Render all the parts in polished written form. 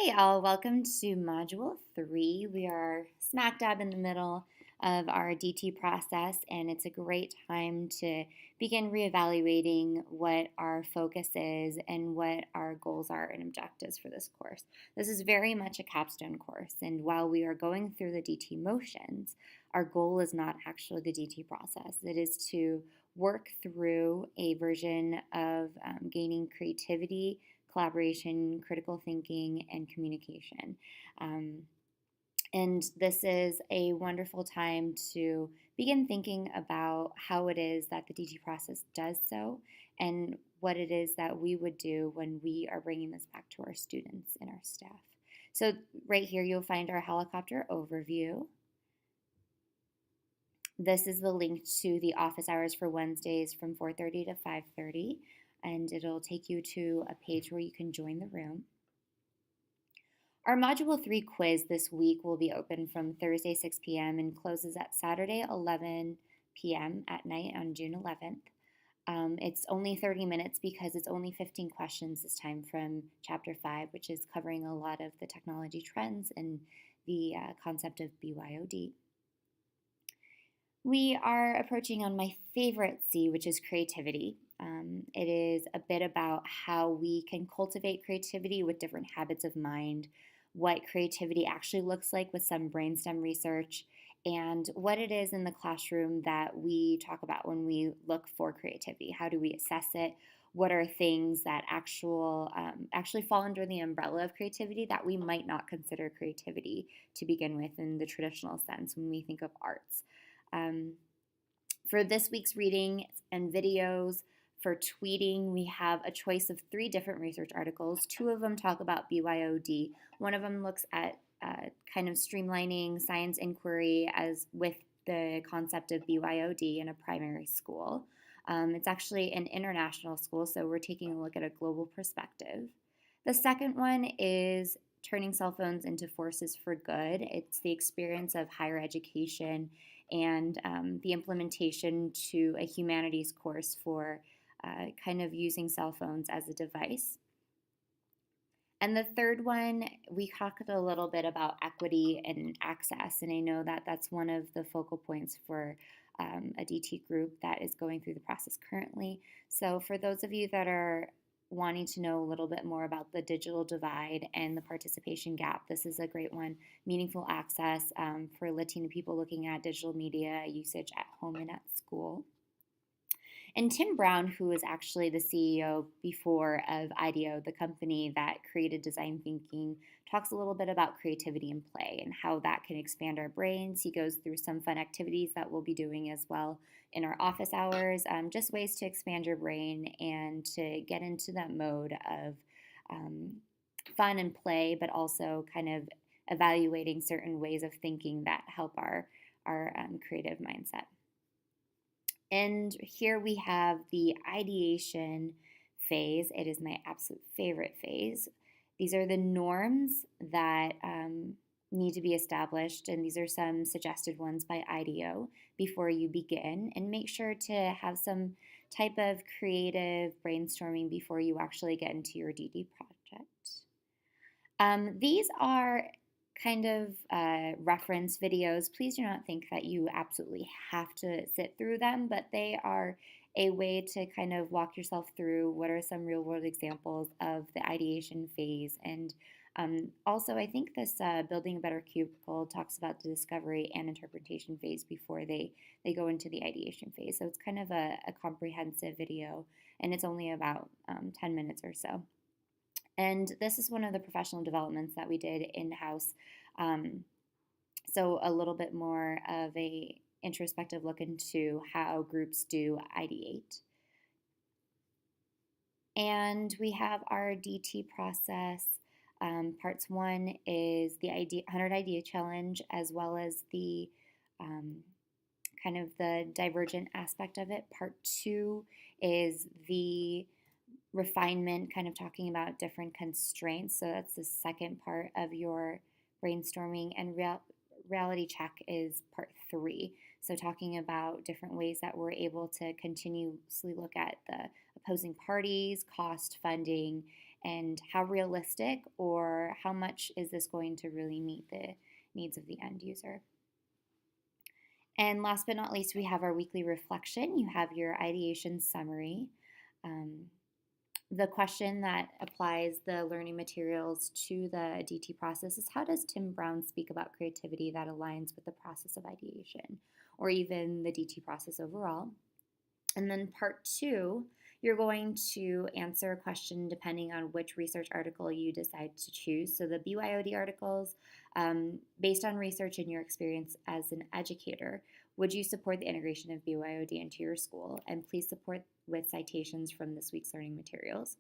Hi, all. Welcome to Module 3. We are smack dab in the middle of our DT process, and it's a great time to begin reevaluating what our focus is and what our goals are and objectives for this course. This is very much a capstone course, and while we are going through the DT motions, our goal is not actually the DT process. It is to work through a version of gaining creativity, collaboration, critical thinking, and communication. Um, and this is a wonderful time to begin thinking about how it is that the DT process does so and what it is that we would do when we are bringing this back to our students and our staff. So, right here, you'll find our helicopter overview. This is the link to the office hours for Wednesdays from 4:30 to 5:30, and it'll take you to a page where you can join the room. Our Module 3 quiz this week will be open from Thursday 6 p.m. and closes at Saturday 11 p.m. at night on June 11th. It's only 30 minutes because it's only 15 questions this time from Chapter 5, which is covering a lot of the technology trends and the concept of BYOD. We are approaching on my favorite C, which is creativity. It is a bit about how we can cultivate creativity with different habits of mind, what creativity actually looks like with some brainstem research, and what it is in the classroom that we talk about when we look for creativity. How do we assess it? What are things that actually fall under the umbrella of creativity that we might not consider creativity to begin with in the traditional sense when we think of arts? Um, for this week's reading and videos, for tweeting, we have a choice of 3 different research articles. 2 of them talk about BYOD. One of them looks at kind of streamlining science inquiry as with the concept of BYOD in a primary school. It's actually an international school, so we're taking a look at a global perspective. The second one is turning cell phones into forces for good. It's the experience of higher education and the implementation to a humanities course for kind of using cell phones as a device. And the third one, we talked a little bit about equity and access, and I know that that's one of the focal points for a DT group that is going through the process currently. So for those of you that are wanting to know a little bit more about the digital divide and the participation gap, this is a great one. Meaningful access for Latino people looking at digital media usage at home and at school. And Tim Brown, who is actually the CEO before of IDEO, the company that created design thinking, talks a little bit about creativity and play and how that can expand our brains. He goes through some fun activities that we'll be doing as well in our office hours, just ways to expand your brain and to get into that mode of fun and play, but also kind of evaluating certain ways of thinking that help our creative mindset. And here we have the ideation phase. It is my absolute favorite phase. These are the norms that need to be established, and these are some suggested ones by IDEO before you begin. And make sure to have some type of creative brainstorming before you actually get into your DD project. These are kind of reference videos. Please do not think that you absolutely have to sit through them, but they are a way to kind of walk yourself through what are some real world examples of the ideation phase. And also, I think this Building a Better Cubicle talks about the discovery and interpretation phase before they go into the ideation phase. So it's kind of a comprehensive video, and it's only about 10 minutes or so. And this is one of the professional developments that we did in-house. So a little bit more of a introspective look into how groups do ideate. And we have our DT process. Parts 1 is the 100 idea challenge, as well as the kind of the divergent aspect of it. Part 2 is the refinement, kind of talking about different constraints. So that's the second part of your brainstorming. And reality check is part 3. So talking about different ways that we're able to continuously look at the opposing parties, cost, funding, and how realistic or how much is this going to really meet the needs of the end user. And last but not least, we have our weekly reflection. You have your ideation summary. Um, the question that applies the learning materials to the DT process is, how does Tim Brown speak about creativity that aligns with the process of ideation or even the DT process overall? And then part 2, you're going to answer a question depending on which research article you decide to choose. So the BYOD articles, based on research and your experience as an educator, would you support the integration of BYOD into your school? And please support with citations from this week's learning materials.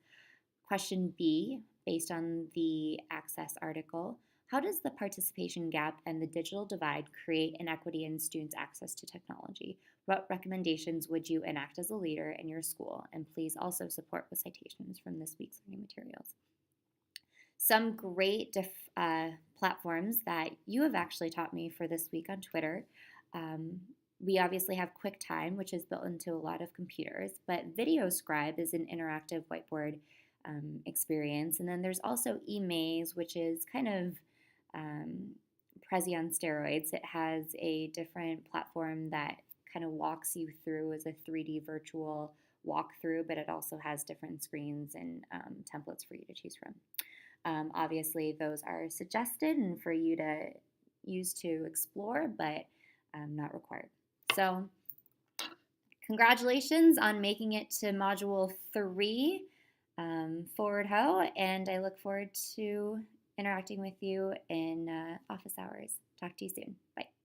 Question B, based on the Access article, how does the participation gap and the digital divide create inequity in students' access to technology? What recommendations would you enact as a leader in your school? And please also support with citations from this week's learning materials. Some great platforms that you have actually taught me for this week on Twitter. We obviously have QuickTime, which is built into a lot of computers, but VideoScribe is an interactive whiteboard experience. And then there's also eMaze, which is kind of Prezi on steroids. It has a different platform that kind of walks you through as a 3D virtual walkthrough, but it also has different screens and templates for you to choose from. Obviously, those are suggested and for you to use to explore, but not required. So congratulations on making it to Module 3, Forward Ho, and I look forward to interacting with you in office hours. Talk to you soon. Bye.